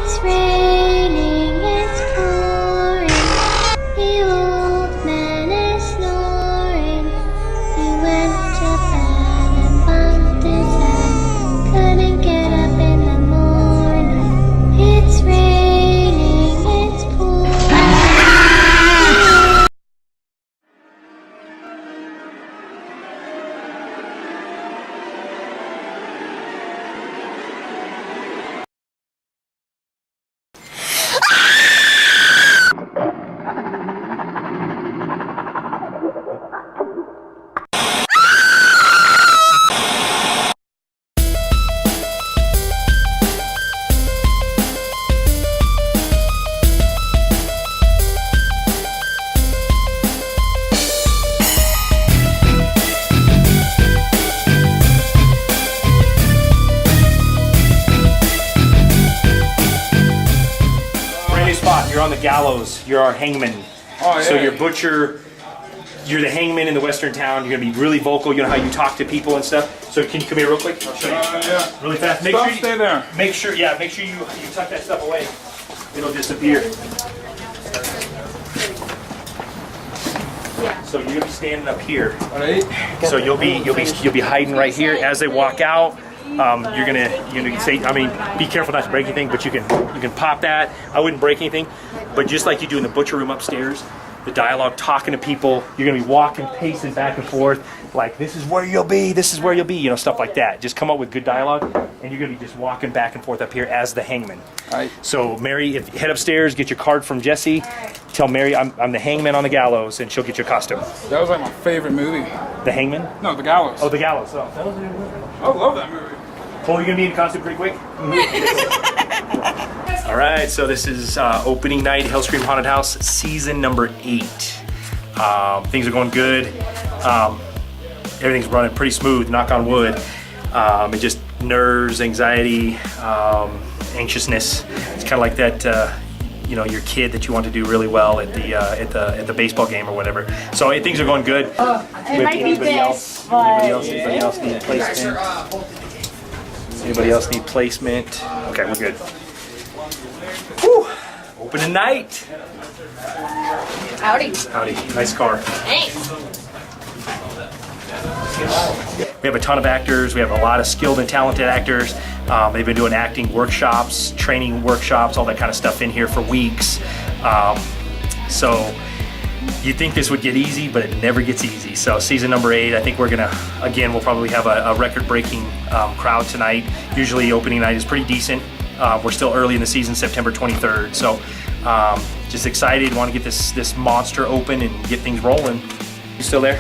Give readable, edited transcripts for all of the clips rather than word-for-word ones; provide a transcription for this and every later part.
It's raining, it's pouring. The old man is snoring. He went to bed and bumped his head. Couldn't get up in the morning. It's raining, it's pouring. You're on the gallows. You're our hangman. Oh, yeah. So you're butcher. You're the hangman in the western town. You're gonna be really vocal. You know how you talk to people and stuff. So can you come here real quick? I'll show you. Yeah. Really fast. Make Stop, sure you stay there. Make sure, yeah. Make sure you tuck that stuff away. It'll disappear. So you're gonna be standing up here. All right. So you'll be hiding right here as they walk out. You're gonna say, I mean, be careful not to break anything, but you can pop that. I wouldn't break anything, but just like you do in the butcher room upstairs, the dialogue, talking to people, you're gonna be walking, pacing back and forth, like this is where you'll be, this is where you'll be, you know, stuff like that. Just come up with good dialogue, and you're gonna be just walking back and forth up here as the hangman. All right. So Mary, head upstairs, get your card from Jesse. Tell Mary I'm the hangman on the gallows, and she'll get your costume. That was like my favorite movie. The hangman? No, The Gallows. Oh, the gallows. Oh. I love that movie. Cole, you gonna be in costume pretty quick? All right, so this is opening night, Hellscream Haunted House, season number 8. Things are going good. Everything's running pretty smooth, knock on wood. It just nerves, anxiety, anxiousness. It's kind of like that, you know, your kid that you want to do really well at the baseball game or whatever. So things are going good. It might be this, but... Anybody else need placement? Anybody else need placement? Okay, we're good. Whew. Opening night. Howdy. Howdy. Nice car. Thanks. We have a ton of actors. We have a lot of skilled and talented actors. They've been doing acting workshops, training workshops, all that kind of stuff in here for weeks. So you'd think this would get easy, but it never gets easy. So season number 8, I think we're gonna, again, we'll probably have a record-breaking crowd tonight. Usually opening night is pretty decent. We're still early in the season, September 23rd. So just excited, want to get this monster open and get things rolling. You still there?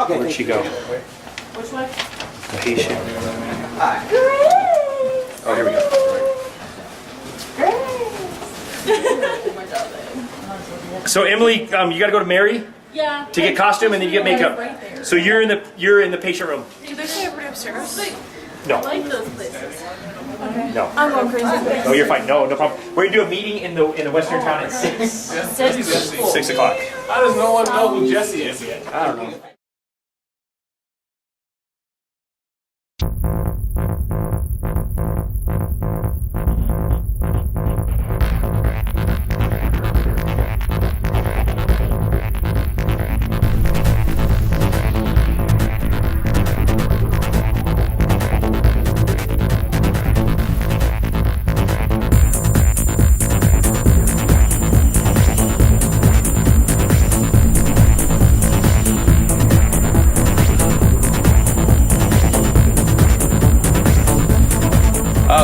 Where'd she go? Which one? Patient. Oh, here we go. So Emily, you got to go to Mary Yeah. to get costume, and then you get makeup. Right there. So you're in the patient room. Do they say everybody upstairs? No, I like those places. Okay. no. I'm going crazy. No, you're fine. No problem. We're gonna do a meeting in the western town at 6 Six. o'clock. How does no one know who Jesse is yet? I don't know.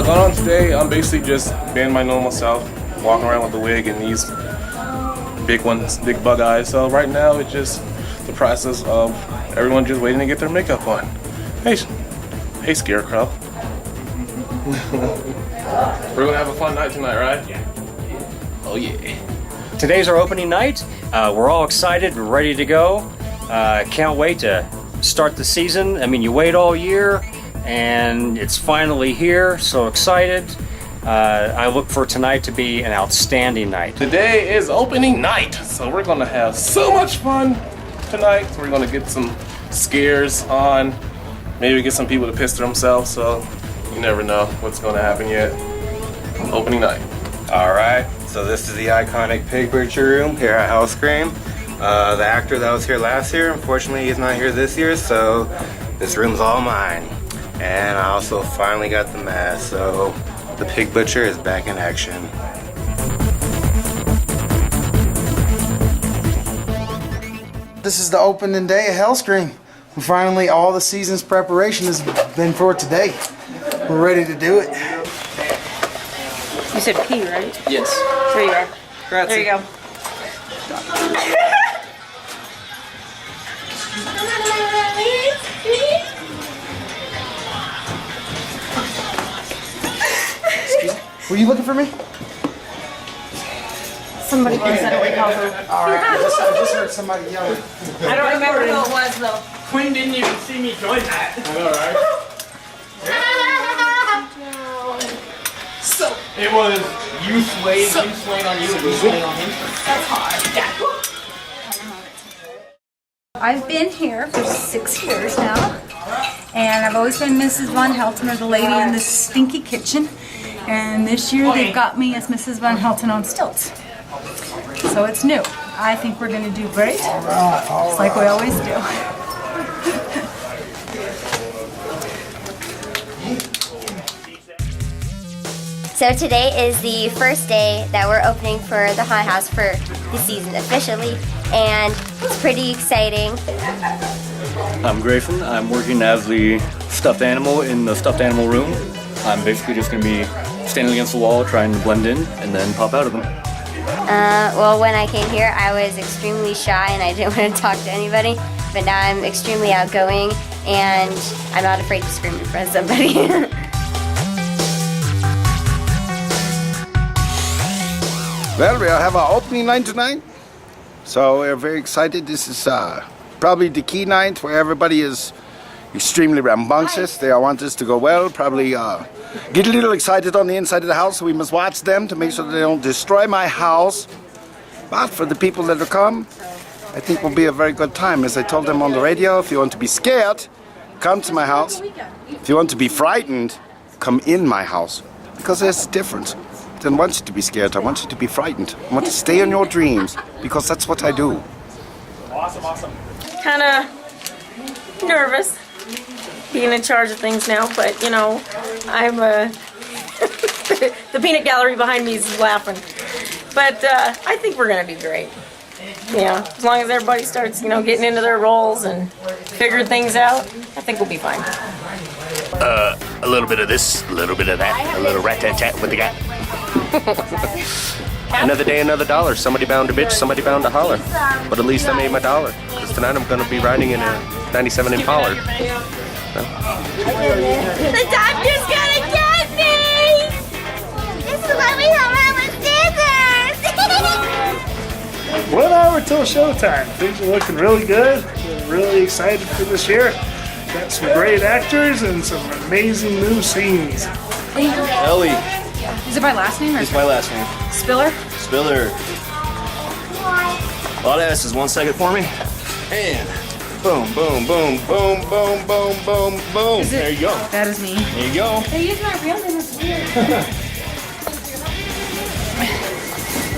Going on today, I'm basically just being my normal self, walking around with the wig and these big ones, big bug eyes. So right now it's just the process of everyone just waiting to get their makeup on. Hey Scarecrow. We're gonna have a fun night tonight, right? Yeah. Oh yeah. Today's our opening night. We're all excited and ready to go. Can't wait to start the season. I mean, you wait all year and it's finally here, so excited. I look for tonight to be an outstanding night. Today is opening night, so we're gonna have so much fun tonight. We're gonna get some scares on, maybe get some people to piss themselves, so you never know what's gonna happen yet. Opening night. All right, so this is the iconic pig butcher room here at Hellscream. The actor that was here last year, unfortunately he's not here this year, so this room's all mine. And I also finally got the mask, so the pig butcher is back in action. This is the opening day of Hellscream. Finally, all the season's preparation has been for today. We're ready to do it. You said P, right? Yes. There you are. Grazie. There you go. Were you looking for me? Somebody said it called her. All right, I just heard somebody yelling. I don't remember who it was though. Quinn didn't even see me join that. I know, right? So it was you swayed on you, and you swayed on him. That's hard. I've been here for 6 years now, and I've always been Mrs. Von Helton, or the lady in the stinky kitchen. And this year they've got me as Mrs. Von Helton on stilts. So it's new. I think we're going to do great, just like we always do. So today is the first day that we're opening for the haunted house for the season officially, and it's pretty exciting. I'm Grayson. I'm working as the stuffed animal in the stuffed animal room. I'm basically just going to be standing against the wall trying to blend in and then pop out of them. Well, when I came here, I was extremely shy and I didn't want to talk to anybody, but now I'm extremely outgoing and I'm not afraid to scream in front of somebody. Well, we have our opening night tonight, so we're very excited. This is probably the key night where everybody is extremely rambunctious. They want us to go well, probably get a little excited on the inside of the house, so we must watch them to make sure that they don't destroy my house. But for the people that will come, I think will be a very good time. As I told them on the radio, if you want to be scared, come to my house. If you want to be frightened, come in my house. Because there's a difference. I don't want you to be scared, I want you to be frightened. I want to stay in your dreams, because that's what I do. Awesome, awesome. Kind of nervous being in charge of things now, but you know, I'm the peanut gallery behind me is laughing. But I think we're gonna do great. Yeah, as long as everybody starts, you know, getting into their roles and figuring things out, I think we'll be fine. A little bit of this, a little bit of that, a little rat-tat-tat with the guy. Another day, another dollar. Somebody bound to bitch, somebody bound to holler. But at least I made my dollar. Because tonight I'm going to be riding in a 97 Impala. The doctor's gonna get me! Just let me home out with scissors! 1 hour till showtime. Things are looking really good. We're really excited for this year. Got some great actors and some amazing new scenes. Ellie. Is it my last name or It's my last name. Spiller? Spiller. All that is 1 second for me. And boom, boom, boom, boom, boom, boom, boom, boom. There you go. That is me. There you go. They use my real name. It's weird.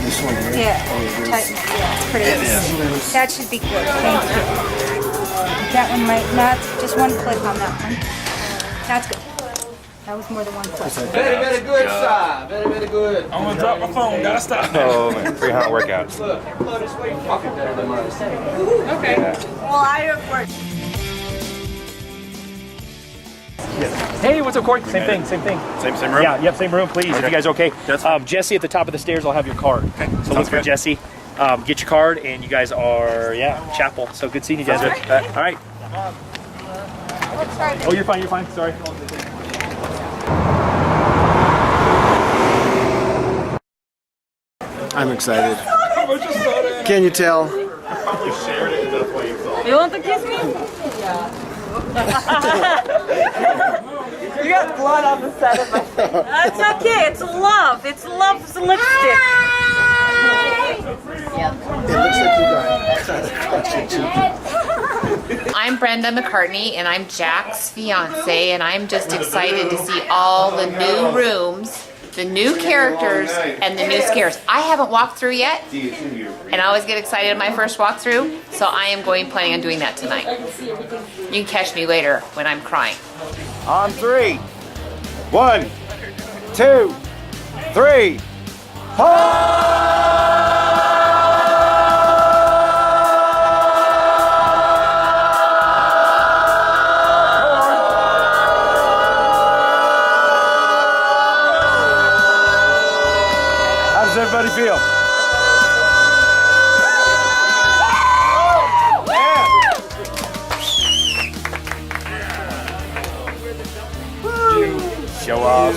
This one here? Yeah. Tighten it. Yeah, it's pretty. That should be good. Thank you. That one might not. Just one click on that one. That's good. That was more than one click. Very, very good, sir. Very, very good. I'm gonna drop my phone. Gotta stop. Oh man, free hot workouts. Okay. Well, I have worked. Hey, what's up, Court? Same thing, same thing. Same room? Yeah, yep, same room, please. If Okay. you guys okay. That's fine. Jesse at the top of the stairs, I'll have your card. Okay. So look for good. Jesse. Get your card, and you guys are, Chapel. So good seeing you guys. All right. Oh, you're fine, sorry. I'm excited. Can you tell? You want to kiss me? You got blood on the side of my face. That's okay. It's love. It's love's lipstick. It looks like you got I'm Brenda McCartney, and I'm Jack's fiance, and I'm just excited to see all the new rooms the new characters and the new scares. I haven't walked through yet, and I always get excited at my first walkthrough, so I am planning on doing that tonight. You can catch me later when I'm crying. On 3. 1, 2, 3. How does everybody feel? Show off.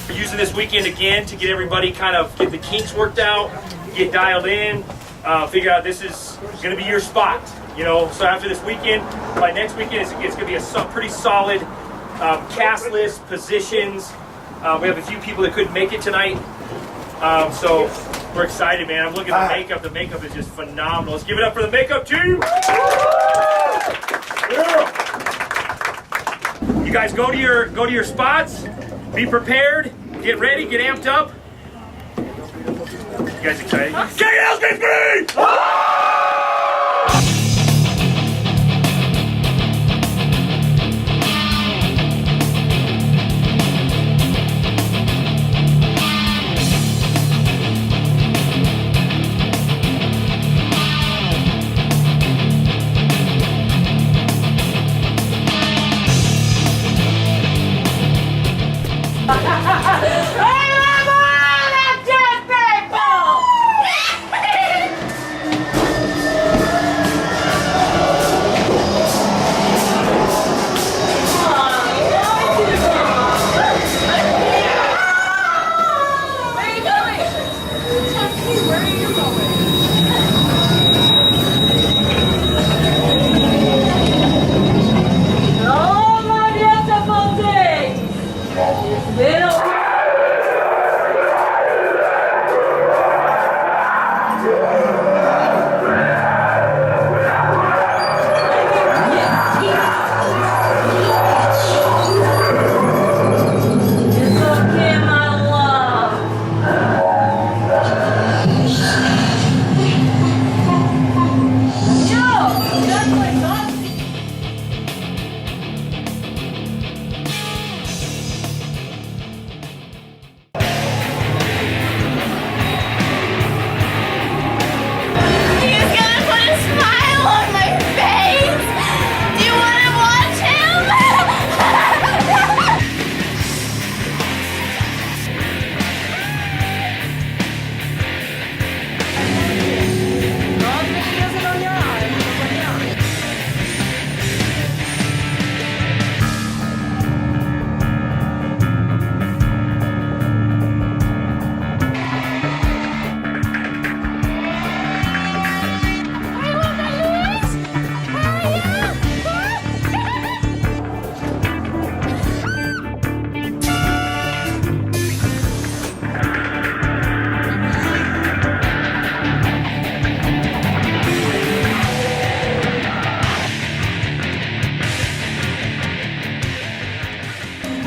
We're using this weekend again to get everybody get the kinks worked out, get dialed in, figure out this is going to be your spot. So after this weekend, by next weekend, it's going to be a pretty solid cast list, positions. We have a few people that couldn't make it tonight, so we're excited, man. I'm looking at the makeup. The makeup is just phenomenal. Let's give it up for the makeup team. You guys go to your spots. Be prepared. Get ready. Get amped up. You guys excited? Get Hellscream!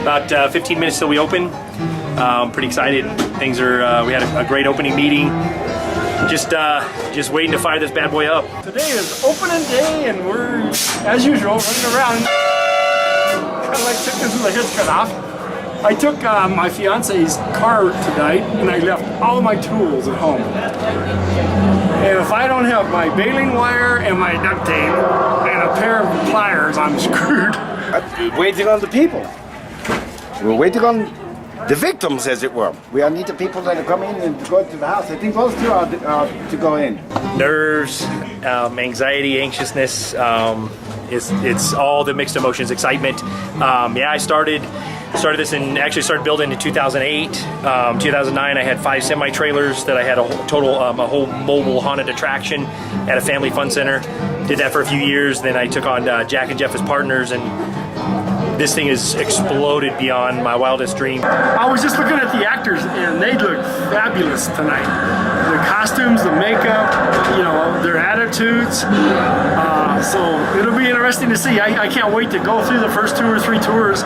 About 15 minutes till we open. Pretty excited. Things are. We had a great opening meeting. Just waiting to fire this bad boy up. Today is opening day, and we're, as usual, running around. Kind of like chickens with their heads cut off. I took my fiance's car tonight, and I left all my tools at home. And if I don't have my baling wire and my duct tape and a pair of pliers, I'm screwed. Waiting on the people. We're waiting on the victims, as it were. We need the people that are coming in and go to the house. I think those two are to go in. Nerves, anxiety, anxiousness. It's all the mixed emotions, excitement. Yeah, I started Started this in, actually started building in 2008. 2009 I had 5 semi-trailers that I had a whole mobile haunted attraction at a family fun center. Did that for a few years, then I took on Jack and Jeff as partners, and this thing has exploded beyond my wildest dream. I was just looking at the actors and they look fabulous tonight. The costumes, the makeup, you know, their attitudes. So it'll be interesting to see. I can't wait to go through the first 2 or 3 tours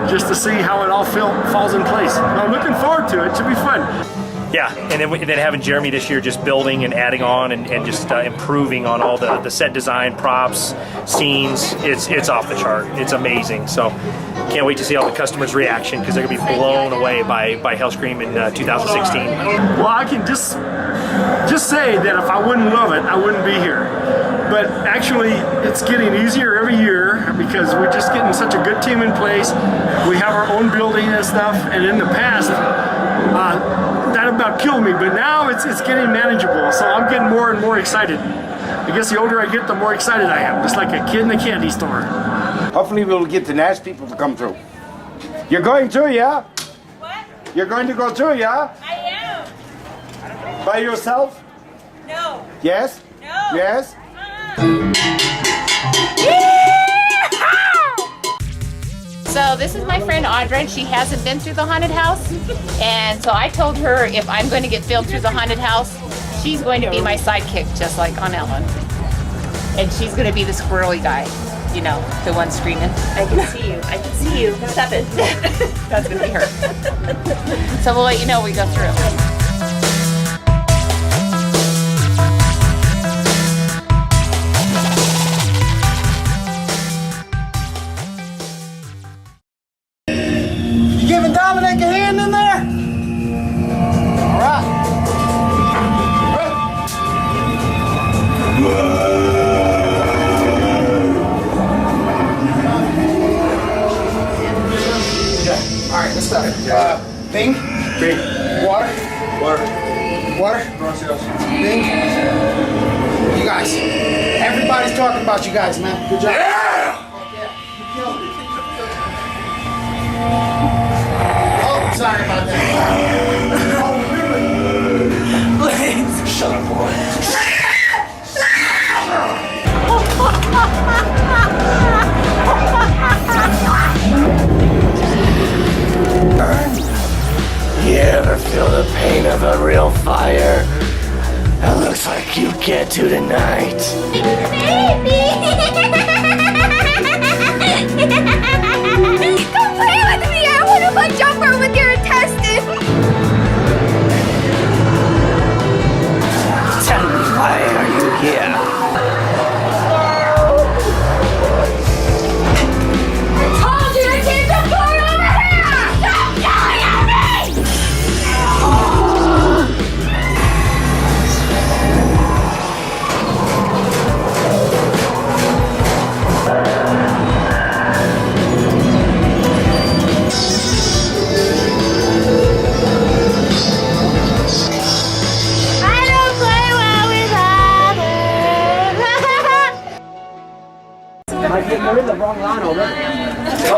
just to see how it all falls in place. I'm looking forward to it. It should be fun. Yeah, and then having Jeremy this year just building and adding on and just improving on all the set design, props, scenes, it's off the chart. It's amazing. So can't wait to see all the customers' reaction, because they're going to be blown away by Hellscream in 2016. Well, I can just say that if I wouldn't love it, I wouldn't be here. But actually, it's getting easier every year because we're just getting such a good team in place. We have our own building and stuff, and in the past, that about killed me, but now it's getting manageable, so I'm getting more and more excited. I guess the older I get, the more excited I am, just like a kid in a candy store. Hopefully we'll get the Nash people to come through. You're going too, yeah? What? You're going to go too, yeah? I am. By yourself? No. Yes? No. Yes? So this is my friend Audra, and she hasn't been through the haunted house. And so I told her if I'm going to get filled through the haunted house, she's going to be my sidekick, just like on Ellen. And she's going to be the squirrely guy, you know, the one screaming. I can see you. I can see you. Stop it. That's going to be her. So we'll let you know when we go through. Giving Dominic a hand in there? All right. All right, let's start. Bing. Bing. Water. Water. Water. Bing. You guys. Everybody's talking about you guys, man. Good job. Yeah! Oh, sorry about that. Oh, really? Shut up, boy. You ever feel the pain of a real fire? That looks like you get to tonight. Don't play with me! I want to put jumper with your intestines! Tell me, why are you here? I told you to keep the food over here! Stop yelling at me! I don't play well with others. Like you're in the wrong line already.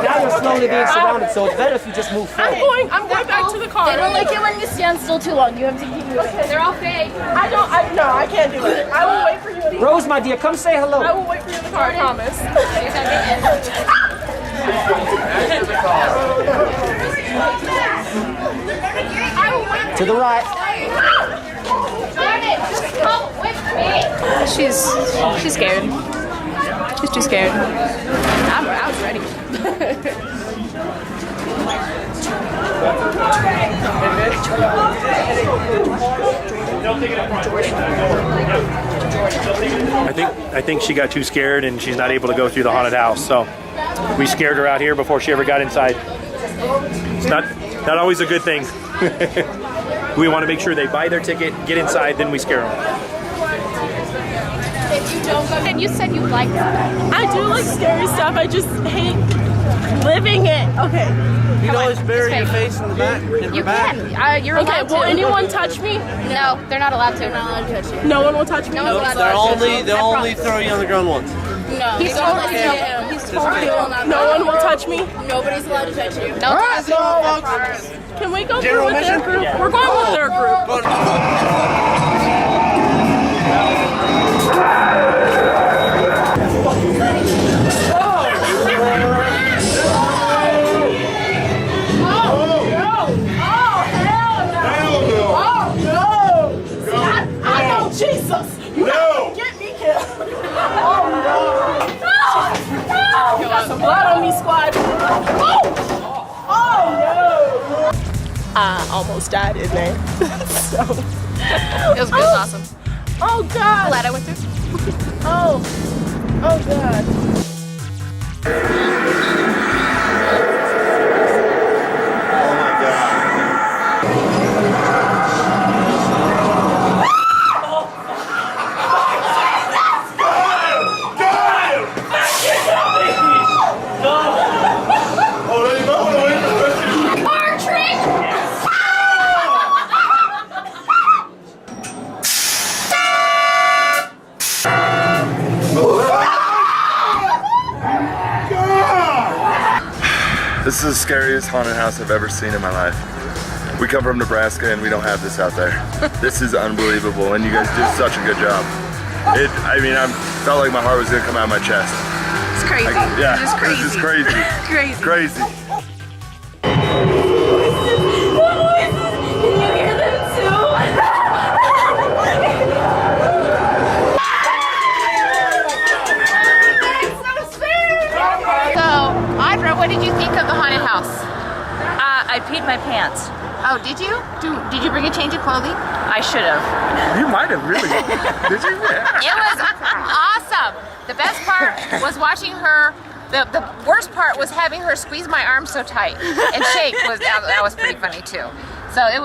Now you're slowly being surrounded, so it's better if you just move forward. I'm going back to the car. They don't like it when you stand still too long. You have to keep moving. Okay, they're all fake. No, I can't do it. I will wait for you in the car. Rose, my dear, come say hello. I will wait for you in the car, I promise. To the right. Just come with me. She's scared. She's too scared. I was ready. I think she got too scared and she's not able to go through the haunted house. So we scared her out here before she ever got inside. It's not always a good thing. We want to make sure they buy their ticket, get inside, then we scare them. And you said you like that. I do like scary stuff. I just hate living it. Okay. You can always bury your face in the back. You can. You're okay. Will anyone touch me? No, they're not allowed to. They're not allowed to touch you. No one will touch me. No one's allowed to touch you. They'll only throw you on the ground once. No, he's totally No one will touch me. Nobody's allowed to touch you. No. Can we go through with their group? We're going with their group. Jesus! You no! Get me killed! Oh no! No! You got some blood on me, squad! Oh! Oh no! I almost died in there. So. It was awesome. Oh God! Glad I went through. Oh God. This is the scariest haunted house I've ever seen in my life. We come from Nebraska and we don't have this out there. This is unbelievable and you guys did such a good job. I mean, I felt like my heart was gonna come out of my chest. It's crazy. Yeah, It's just crazy. this is crazy. Crazy. Crazy. Can you hear them too? So, Audra, what did you think of the haunted house? I peed my pants. Oh, did you? Did you bring a change of clothing? I should have. You might have really. Did you? Yeah. It was awesome. The best part was watching her. The worst part was having her squeeze my arm so tight and shake. That was pretty funny too. So it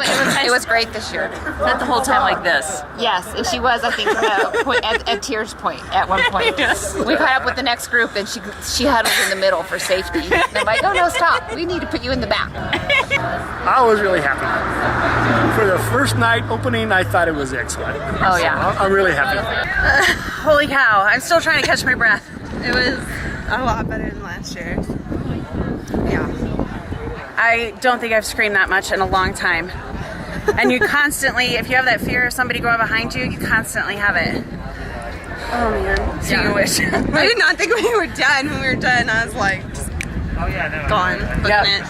was great this year. Not the whole time like this. Yes, and she was, I think, at tears point at one point. We caught up with the next group, and she huddled in the middle for safety. And I'm like, oh no, stop! We need to put you in the back. I was really happy. For the first night opening, I thought it was excellent. Oh yeah, I'm really happy. Holy cow! I'm still trying to catch my breath. It was a lot better than last year. Yeah. I don't think I've screamed that much in a long time. And you constantly, if you have that fear of somebody going behind you, you constantly have it. Oh man. So you wish. I did not think we were done. When we were done, I was like, just gone. Booking it.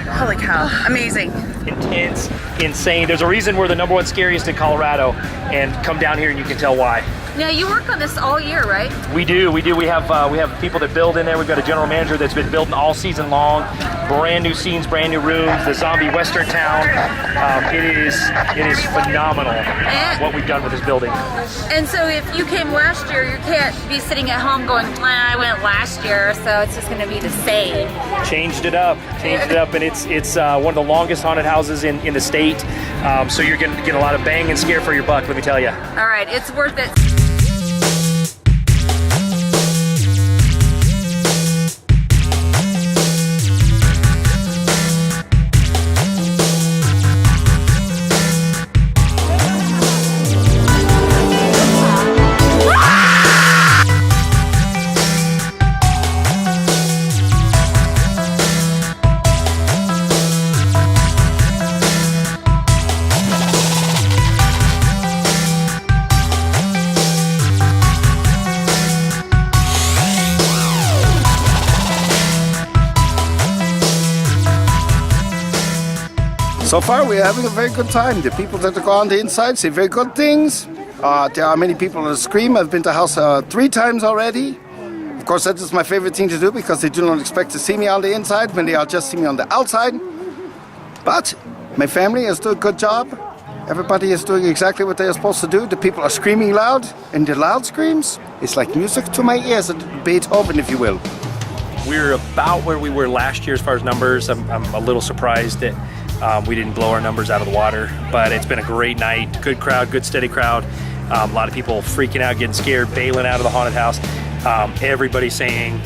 Holy cow. Amazing. Intense, insane. There's a reason we're the #1 scariest in Colorado, and come down here and you can tell why. Now you work on this all year, right? We do. We have people that build in there. We've got a general manager that's been building all season long. Brand new scenes, brand new rooms. The zombie western town. It is phenomenal what we've done with this building. And so if you came last year, you can't be sitting at home going, I went last year, so it's just going to be the same. Changed it up, and it's one of the longest haunted houses in the state. So you're going to get a lot of bang and scare for your buck, let me tell you. All right, it's worth it. So far, we're having a very good time. The people that go on the inside say very good things. There are many people that scream. I've been to the house 3 times already. Of course, that is my favorite thing to do because they do not expect to see me on the inside when they are just see me on the outside. But my family is doing a good job. Everybody is doing exactly what they are supposed to do. The people are screaming loud, and the loud screams is like music to my ears, Beethoven, if you will. We're about where we were last year as far as numbers. I'm a little surprised that we didn't blow our numbers out of the water, but it's been a great night. Good crowd, good steady crowd. A lot of people freaking out, getting scared, bailing out of the haunted house. Everybody's saying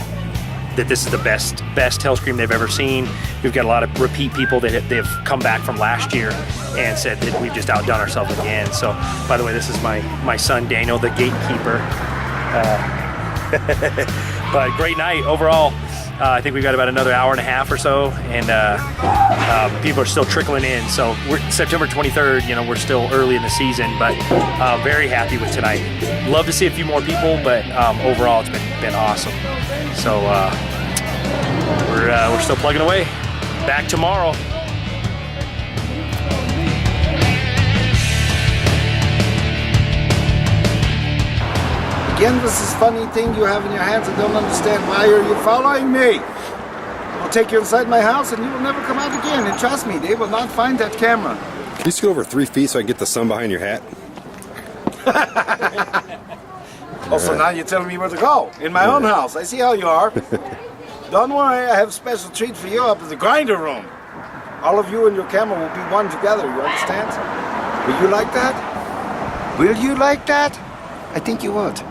that this is the best Hellscream they've ever seen. We've got a lot of repeat people that they've come back from last year and said that we've just outdone ourselves again. So, by the way, this is my son Daniel, the gatekeeper. But great night overall. I think we've got about another hour and a half or so, and people are still trickling in. So we're September 23rd, you know, we're still early in the season, but very happy with tonight. Love to see a few more people, but overall it's been awesome. So we're still plugging away. Back tomorrow. Again, this is funny thing you have in your hands. I don't understand. Why are you following me? I'll take you inside my house and you will never come out again. And trust me, they will not find that camera. Can you scoot over 3 feet so I can get the sun behind your hat? Also, now you're telling me where to go. In my own house. I see how you are. Don't worry, I have a special treat for you up in the grinder room. All of you and your camera will be one together, you understand? Will you like that? Will you like that? I think you would.